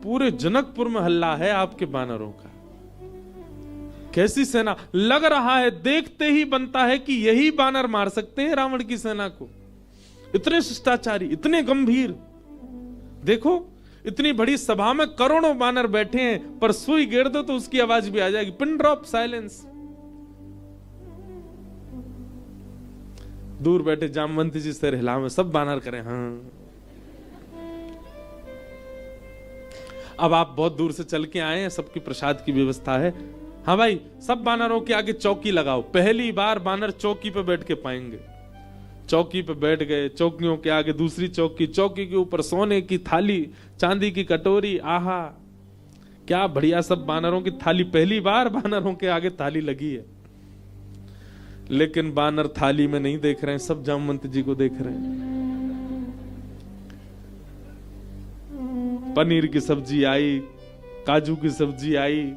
पूरे जनकपुर में हल्ला है आपके बानरों का। कैसी सेना, लग रहा है देखते ही बनता है कि यही बानर मार सकते हैं रावण की सेना को। इतने शिष्टाचारी, इतने गंभीर। देखो इतनी बड़ी सभा में करोड़ों बानर बैठे हैं, पर सुई गिर दो तो उसकी आवाज भी आ जाएगी। Pin drop silence. दूर बैठे जामवंत जी सिर हिलावे, सब बानर करें हाँ। अब आप बहुत दूर से चल के आए हैं, सबकी प्रसाद की व्यवस्था है। हाँ भाई, सब बानरों के आगे चौकी लगाओ। पहली बार बानर चौकी पे बैठ के पाएंगे। चौकी पे बैठ गए, चौकियों के आगे दूसरी चौकी, चौकी के ऊपर सोने की थाली, चांदी की कटोरी। आहा क्या बढ़िया, सब बानरों की थाली। पहली बार बानरों के आगे थाली लगी है। लेकिन बानर थाली में नहीं देख रहे हैं, सब जामवंत जी को देख रहे हैं। पनीर की सब्जी आई, काजू की सब्जी आई,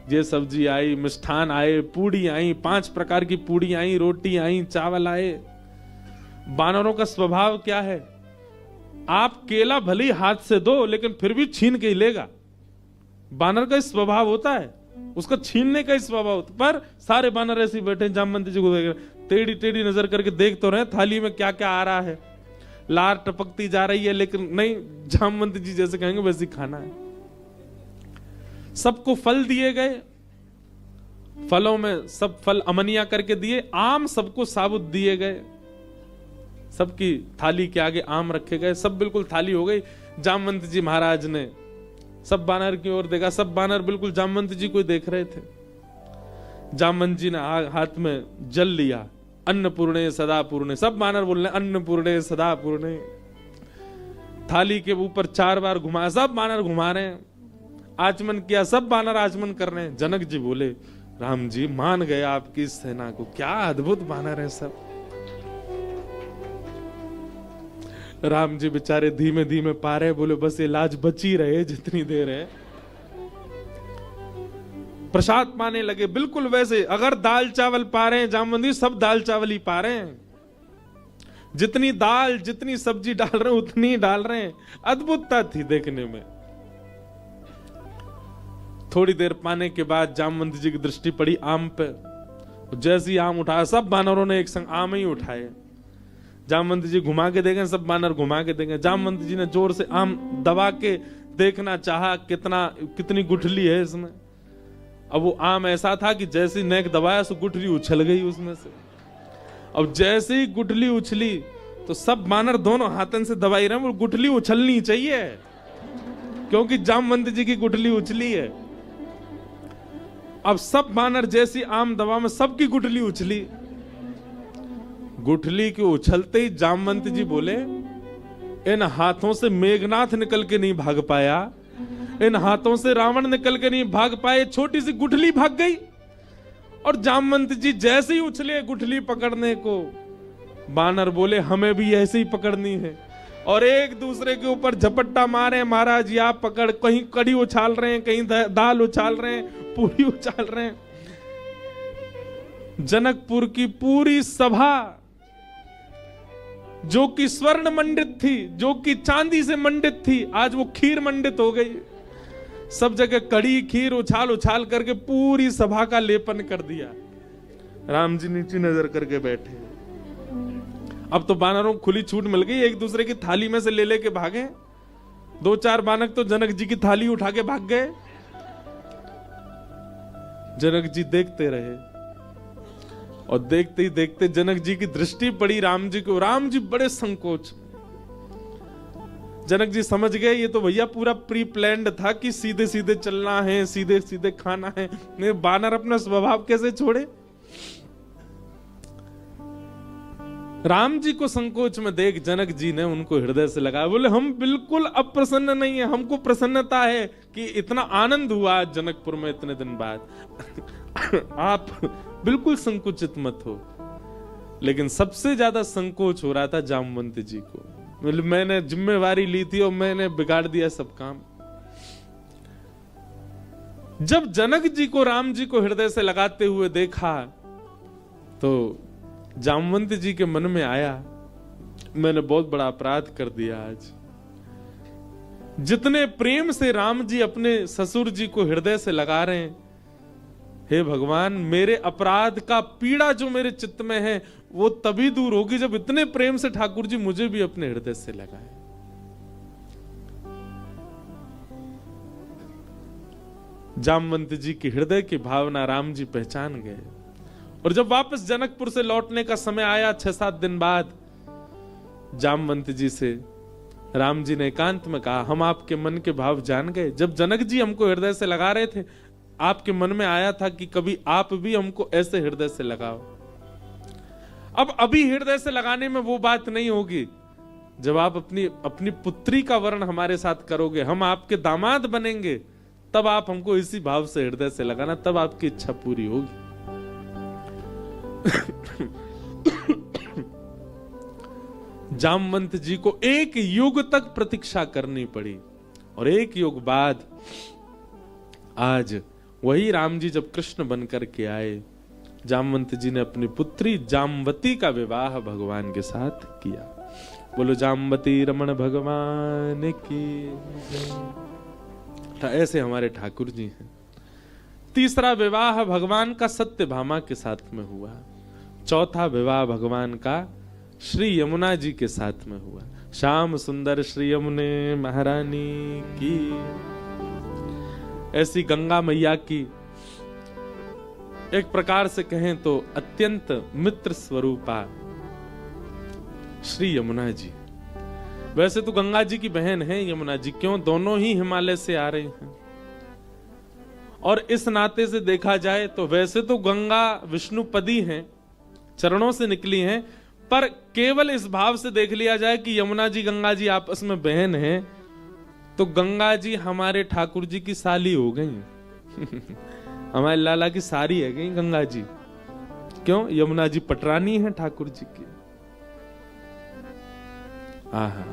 ये सब्जी आई, मिष्ठान आए, पूड़ी आई, 5 प्रकार की पूड़ी आई, रोटी आई, चावल आए। बानरों का स्वभाव क्या है? आप केला भले ही हाथ से दो, लेकिन फिर भी छीन के ही लेगा। बानर का स्वभाव होता है, उसका छीनने का स्वभाव होता। पर सारे बानर ऐसे बैठे जामवंत जी को देख रहे, टेढ़ी टेढ़ी नजर करके देख तो रहे थाली में क्या क्या आ रहा है। लार टपकती जा रही है, लेकिन नहीं, जामवंत जी जैसे कहेंगे वैसे खाना है। सबको फल दिए गए, फलों में सब फल अमनिया करके दिए। आम सबको साबुत दिए गए, सबकी थाली के आगे आम रखे गए। सब बिल्कुल थाली हो गई। जामवंत जी महाराज ने सब बानर की ओर देखा, सब बानर बिल्कुल जामवंत जी को देख रहे थे। जामवंत जी ने हाथ में जल लिया, अन्नपूर्णे सदा पूर्णे। सब बानर बोल रहे अन्नपूर्णे सदा पूर्णे। थाली के ऊपर 4 बार घुमाया, सब बानर घुमा रहे हैं। आचमन किया, सब बानर आचमन कर रहे हैं। जनक जी बोले, राम जी मान गए आपकी सेना को, क्या अद्भुत बानर है सब। राम जी बेचारे धीमे धीमे पा रहे, बोले बस ये लाज बची रहे जितनी देर है। प्रसाद पाने लगे बिल्कुल वैसे। अगर दाल चावल पा रहे हैं जामवंती, सब दाल चावल ही पा रहे हैं। जितनी दाल जितनी सब्जी डाल रहे हैं उतनी ही डाल रहे हैं। अद्भुतता थी देखने में। थोड़ी देर पाने के बाद जामवंत जी की दृष्टि पड़ी आम पे। जैसे ही आम उठाया, सब बानरों ने एक संग आम ही उठाए। जामवंत जी घुमा के देखें, सब बानर घुमा के देखें। जामवंत जी ने जोर से आम दबा के देखना चाहा, कितनी गुठली है इसमें। अब वो आम ऐसा था कि जैसे नेक दबाया सो गुठली उछल गई उसमें से। अब जैसे ही गुठली उछली तो सब बानर दोनों हाथन से दबाई रहे। वो गुठली उछलनी चाहिए क्योंकि जामवंत जी की गुठली उछली है। अब सब बानर जैसी आम दबा में सबकी गुठली उछली। गुठली के उछलते ही जामवंत जी बोले, इन हाथों से मेघनाथ निकल के नहीं भाग पाया, इन हाथों से रावण निकल के नहीं भाग पाए, छोटी सी गुठली भाग गई। और जामवंत जी जैसे ही उछले गुठली पकड़ने को, बानर बोले हमें भी ऐसे ही पकड़नी है। और एक दूसरे के ऊपर झपट्टा मारे, महाराज जी आप पकड़। कहीं कड़ी उछाल रहे हैं, कहीं दाल उछाल रहे हैं, पूरी उछाल रहे हैं। जनकपुर की पूरी सभा जो कि स्वर्ण मंडित थी, जो कि चांदी से मंडित थी, आज वो खीर मंडित हो गई। सब जगह कड़ी खीर उछाल उछाल करके पूरी सभा का लेपन कर दिया। राम जी नीचे नजर करके बैठे। अब तो बानरों को खुली छूट मिल गई, एक दूसरे की थाली में से ले लेके भागे। 2-4 बानर तो जनक जी की थाली उठा के भाग गए। जनक जी देखते रहे और देखते ही देखते जनक जी की दृष्टि पड़ी राम जी को। राम जी बड़े संकोच। जनक जी समझ गए ये तो भैया पूरा प्री प्लान्ड था कि सीधे सीधे चलना है, सीधे सीधे खाना है। नहीं, बानर अपना स्वभाव कैसे छोड़े। राम जी को संकोच में देख जनक जी ने उनको हृदय से लगाया। बोले हम बिल्कुल अप्रसन्न नहीं है, हमको प्रसन्नता है कि इतना आनंद हुआ जनकपुर में इतने दिन बाद। आप बिल्कुल संकुचित मत हो। लेकिन सबसे ज्यादा संकोच हो रहा था जामवंत जी को। मैंने जिम्मेवारी ली थी और मैंने बिगाड़ दिया सब काम। जब जनक जी को राम जी को हृदय से लगाते हुए देखा तो जामवंत जी के मन में आया, मैंने बहुत बड़ा अपराध कर दिया आज। जितने प्रेम से राम जी अपने ससुर जी को हृदय से लगा रहे हैं, हे भगवान, मेरे अपराध का पीड़ा जो मेरे चित्त में है वो तभी दूर होगी जब इतने प्रेम से ठाकुर जी मुझे भी अपने हृदय से लगाए। जामवंत जी की हृदय की भावना राम जी पहचान गए। और जब वापस जनकपुर से लौटने का समय आया 6-7 दिन बाद, जामवंत जी से राम जी ने एकांत में कहा, हम आपके मन के भाव जान गए। जब जनक जी हमको हृदय से लगा रहे थे, आपके मन में आया था कि कभी आप भी हमको ऐसे हृदय से लगाओ। अब अभी हृदय से लगाने में वो बात नहीं होगी। जब आप अपनी पुत्री का वर्ण हमारे साथ करोगे, हम आपके दामाद बनेंगे, तब आप हमको इसी भाव से हृदय से लगाना, तब आपकी इच्छा पूरी होगी। जामवंत जी को 1 युग तक प्रतीक्षा करनी पड़ी। और 1 युग बाद आज वही राम जी जब कृष्ण बनकर के आए, जामवंत जी ने अपनी पुत्री जामवती का विवाह भगवान के साथ किया। बोलो जामवती रमण भगवान की। ऐसे हमारे ठाकुर जी हैं। तीसरा विवाह भगवान का सत्यभामा के साथ में हुआ। चौथा विवाह भगवान का श्री यमुना जी के साथ में हुआ। श्याम सुंदर श्री यमुने महारानी की। ऐसी गंगा मैया की एक प्रकार से कहें तो अत्यंत मित्र स्वरूपा श्री यमुना जी। वैसे तो गंगा जी की बहन है यमुना जी, क्यों? दोनों ही हिमालय से आ रहे हैं। और इस नाते से देखा जाए तो वैसे तो गंगा विष्णुपदी हैं, चरणों से निकली हैं, पर केवल इस भाव से देख लिया जाए कि यमुना जी गंगा जी आपस में बहन हैं, तो गंगा जी हमारे ठाकुर जी की साली हो गई। हमारे लाला की सारी है गई गंगा जी। क्यों? यमुना जी पटरानी है ठाकुर जी की। आहा।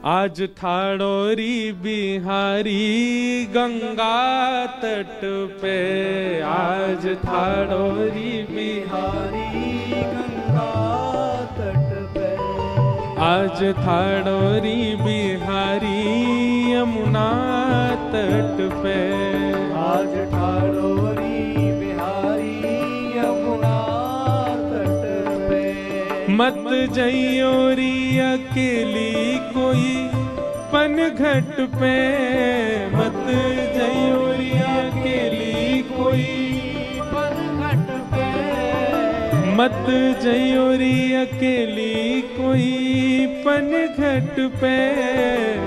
आज ठाड़ोरी बिहारी गंगा तट पे, आज ठाड़ोरी बिहारी गंगा तट पे, आज ठाड़ोरी बिहारी यमुना तट पे, आज ठाड़ोरी बिहारी यमुना तट पे। मत जइयोरी अकेली कोई पनघट पे, मत जइयोरी अकेली कोई पनघट पे, मत जइयोरी अकेली कोई पनघट पे,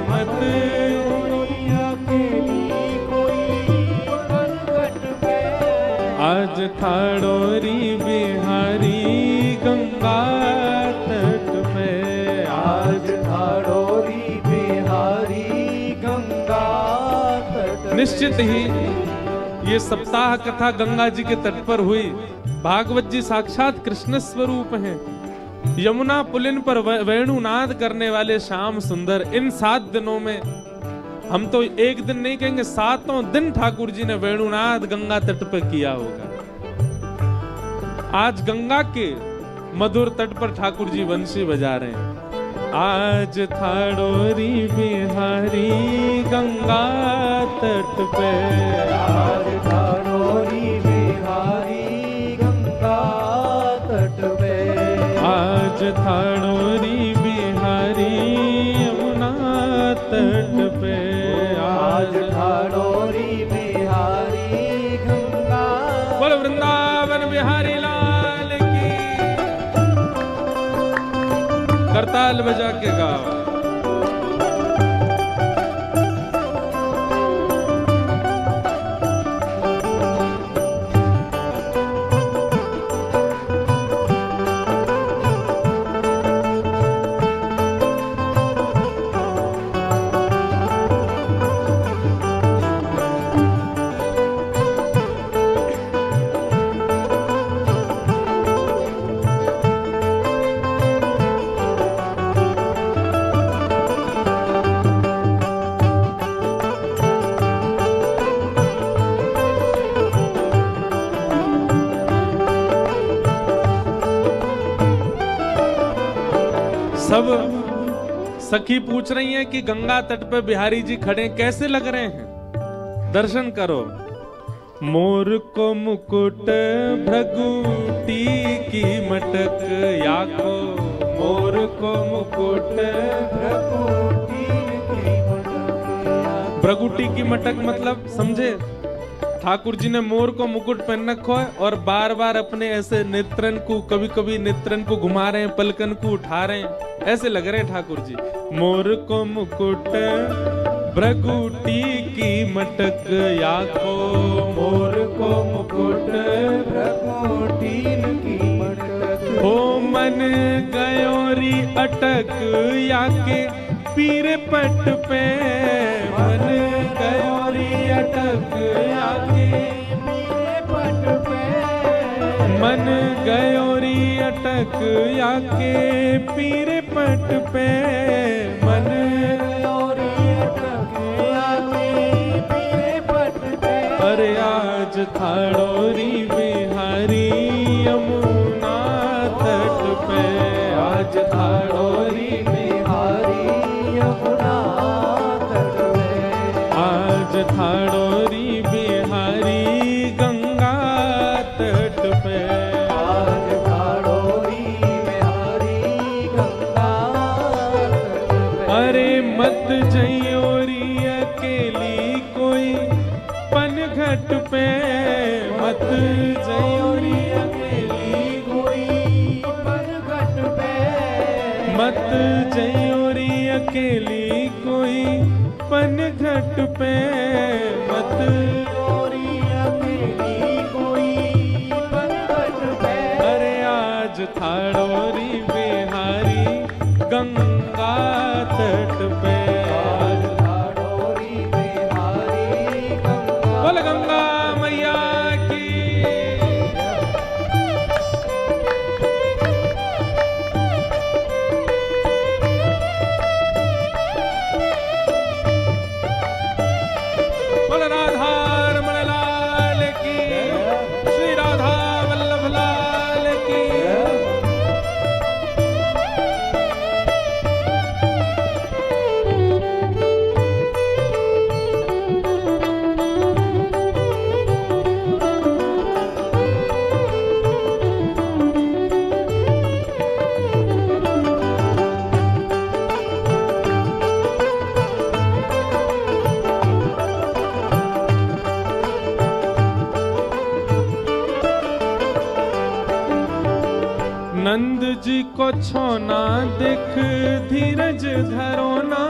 मत जइयोरी अकेली कोई पनघट पे। आज ठाड़ोरी बिहारी गंगा तट पे, आज ठाड़ोरी बिहारी गंगा तट। निश्चित ही ये सप्ताह कथा गंगा जी के तट पर हुई। भागवत जी साक्षात कृष्ण स्वरूप हैं। यमुना पुलिन पर वेणुनाद करने वाले श्याम सुंदर। इन 7 दिनों में, हम तो एक दिन नहीं कहेंगे, 7 दिन ठाकुर जी ने वेणुनाद गंगा तट पर किया होगा। आज गंगा के मधुर तट पर ठाकुर जी बंसी बजा रहे हैं। आज ठाड़ोरी बिहारी गंगा तट पे, आज ठाड़ोरी बिहारी गंगा तट पे, आज ठाड़ोरी बिहारी यमुना तट पे, आज ठाड़ोरी बिहारी गंगा। बोलो वृंदावन बिहारी लाल की। करताल बजा के गाओ। सब सखी पूछ रही हैं कि गंगा तट पे बिहारी जी खड़े कैसे लग रहे हैं, दर्शन करो। मोर को मुकुट भृगुटी की मटक, याको मोर को मुकुट भृगुटी की मटक। भृगुटी की मटक मतलब समझे, ठाकुर जी ने मोर को मुकुट पहन रखो है और बार बार अपने ऐसे नेत्रन को, कभी कभी नेत्रन को घुमा रहे हैं, पलकन को उठा रहे हैं, ऐसे लग रहे हैं ठाकुर जी। मोर को मुकुट भृगुटी की मटक, याको मोर को मुकुट भृगुटी की मटक। हो मन गयोरी अटक, याके पीरे पट पे, मन गयोरी अटक, याके पीरे पट पे। मन गयोरी अटक, याके पीरे पट पे, मन गयोरी अटक, याके पीरे पट पे। अरे आज थाड़ोरी बिहारी यमुना तट पे, आज थाड़ोरी बिहारी यमुना तट पे। आज थाड़ोरी बिहारी गंगा तट पे, आज थाड़ोरी बिहारी गंगा तट पे। अरे मत जयोरी अकेली कोई पनघट पे, मत जयोरी अकेली कोई पनघट पे। मत जयोरी अकेली कोई पनघट पे, मत गयोरी अकेली कोई पनघट पे। अरे आज थाड़ोरी बिहारी गंगा तट पे, आज थाड़ोरी बिहारी गंगा। बोल गंगा मैया की। बोल राधा रमण लाल की, श्री राधा वल्लभ लाल की। नंद जी को छोना देख धीरज धरो ना,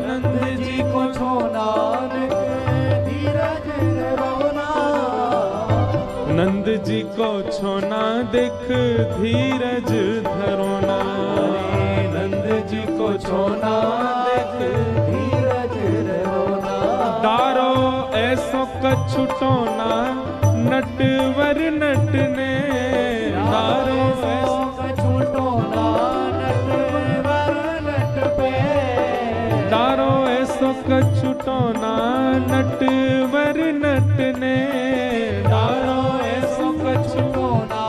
नंद जी को छोना धीरज धरोना। नंद जी को छोना देख धीरज धरो ना, नंद जी को छोना देख धीरज धरोना। डारो ऐसो कछुटोना नटवर नटने, डारो ऐसो कछुटोना नटवर नट पे। डारो ऐसो कछुटोना नटवर नटने, डारो ऐसो कछुटोना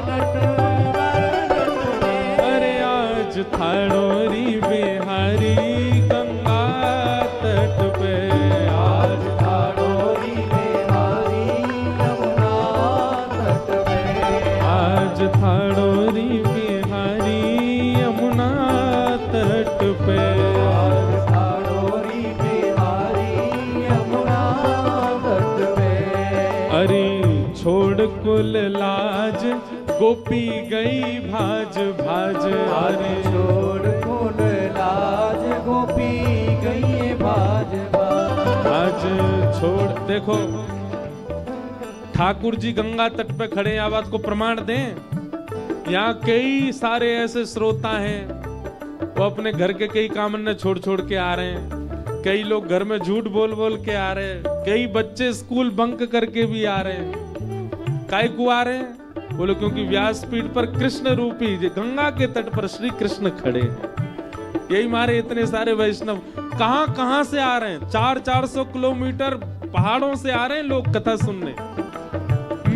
नटवर नट पे। अरे आज थाड़ोरी बिहारी गंगा तट पे, आज थाड़ोरी बिहारी यमुना तट पे। आज थाड़ोरी बिहारी यमुना तट पे। आज थाड़ोरी बिहारी यमुना तट पे। अरे छोड़ कुल लाज गोपी गई भाज भाज, अरे छोड़ कुल लाज गोपी गई भाज भाज। आज छोड़। देखो ठाकुर जी गंगा तट पे खड़े हैं, आप बात को प्रमाण दें। यहाँ कई सारे ऐसे श्रोता हैं, वो अपने घर के कई कामन्ने छोड़ छोड़ के आ रहे हैं, कई लोग घर में झूठ बोल बोल के आ रहे हैं, कई बच्चे स्कूल बंक करके भी आ रहे हैं। काय को आ रहे हैं? बोलो क्योंकि व्यासपीठ पर कृष्ण रूपी गंगा के तट पर श्री कृष्ण खड़े हैं। यही मारे इतने सारे वैष्णव कहां कहां से आ रहे हैं, 400-400 किलोमीटर पहाड़ों से आ रहे हैं लोग कथा सुनने।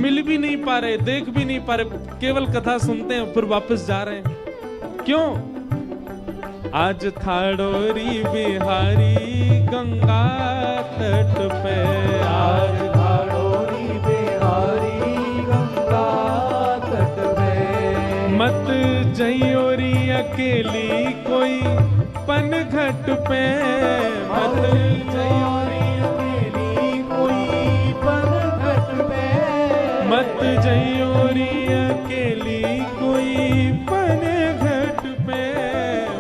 मिल भी नहीं पा रहे, देख भी नहीं पा रहे, केवल कथा सुनते हैं फिर वापस जा रहे हैं। क्यों? आज थाड़ोरी बिहारी गंगा तट पे, आज थाड़ोरी मत जइयोरी अकेली कोई पनघट पे, मत जयोरी अकेली कोई पनघट पे, मत जइयोरी अकेली कोई पनघट पे,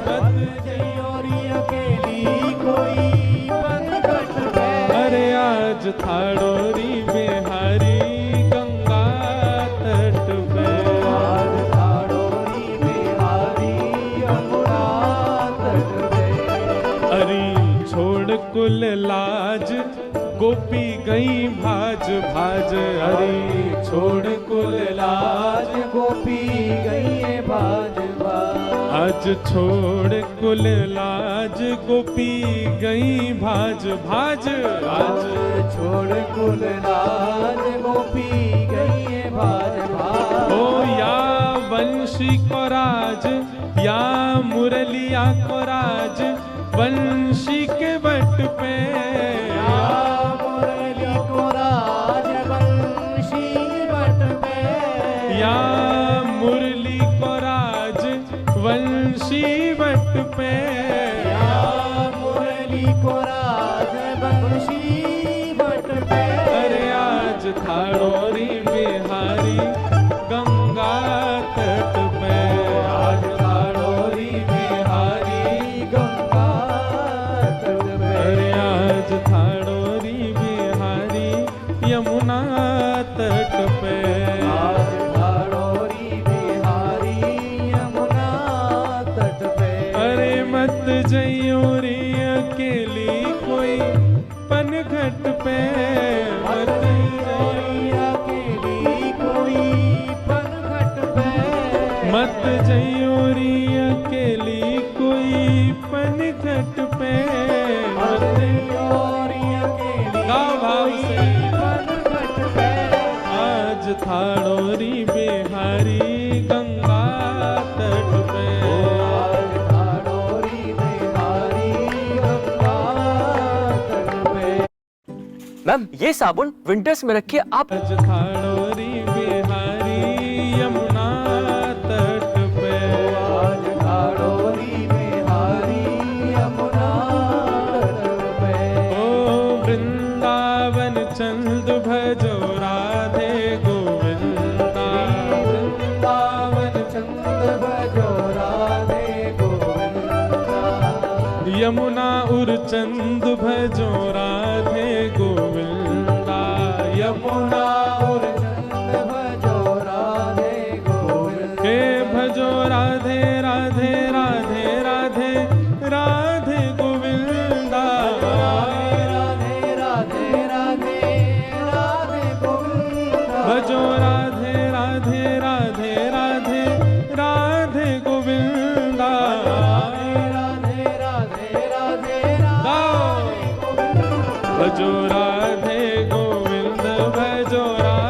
मत जयोरी अकेली कोई पनघट पे। अरे आज थाड़ोरी बिहारी गंगा तट पे, आज थाड़ोरी बिहारी यमुना तट पे। अरे छोड़ कुल लाज गोपी गई भाज भाज, अरे छोड़ कुल लाज गोपी गई भाज भाज। आज छोड़ कुल लाज गोपी गई भाज भाज, आज छोड़ कुल लाज गोपी गई भाज भाज। ओ या वंशी को राज या मुरलिया को राज, वंशी के बट पे, मुरली को राज वंशी बट पे, या मुरली को राज वंशी बट पे, मुरली को राज वंशी बट पे। अरे आज थाड़ोरी बिहारी गंगा तट पे, आज थाड़ोरी बिहारी गंगा तट पे। अरे आज थाड़ोरी बिहारी यमुना तट पे, आज थाड़ोरी बिहारी यमुना तट पे। अरे मत जइयोरी अकेली कोई पनघट पे, मत जइयोरी अकेली कोई पनघट पे, मत जइयोरी अकेली कोई पनघट पे, मत जइयोरी अकेली गाओ भाव से। पनघट पे। आज थाड़ोरी बिहारी गंगा तट पे, आज थाड़ोरी बिहारी गंगा तट पे। मैम ये साबुन विंटर्स में रखिए आप। आज थाड़ोरी बिहारी यमुना तट पे, आज थाड़ोरी बिहारी यमुना तट पे। ओ वृंदावन चंद भजो राधे गोविंदा, वृंदावन चंद भजो राधे गोविंदा। यमुना उर चंद भजो राधे गोविंदा, यमुना और चंद भजो राधे गोविंदा। हे भजो राधे राधे राधे राधे राधे गोविंदा, राधे राधे राधे राधे गोविंदा। भजो राधे राधे राधे राधे राधे गोविंदा, राधे राधे राधे राधे गाओ। राधे गोविंदा। भजो राधे गोविंद भजो राधे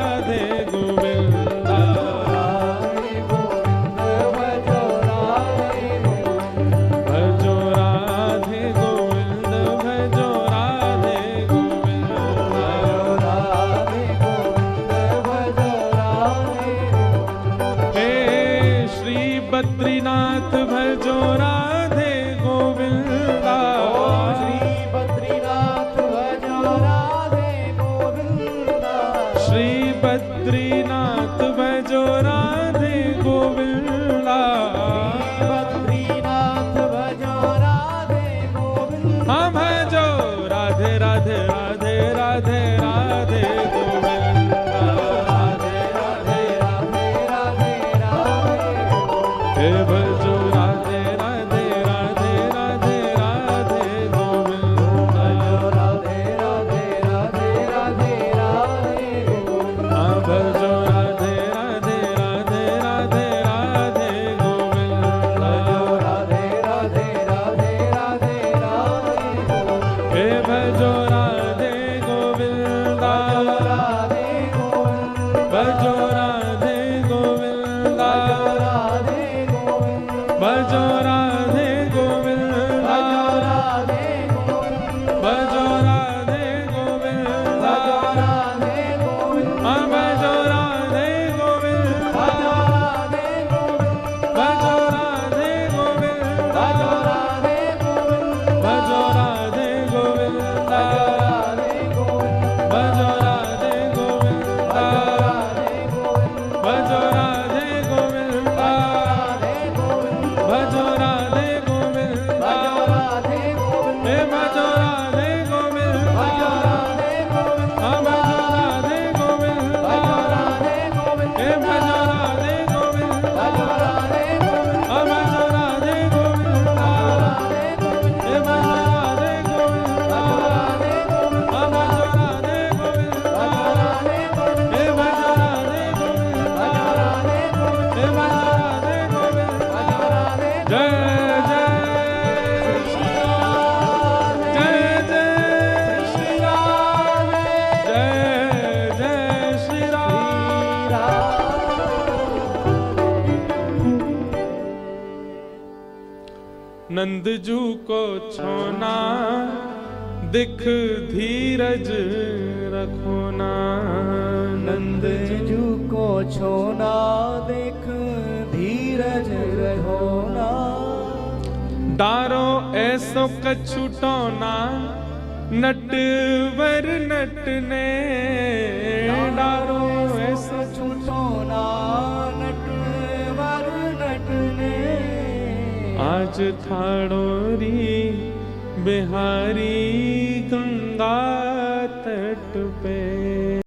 नंदजू को छोना दिख धीरज रखो ना। नंदजू को छोना देख धीरज रहो ना। डारो ऐसो कछुटो ना नटवर नटने। डारो ऐसो छूटो ना नटवर नटने। आज थाड़ोरी बिहारी गंगा तट पे।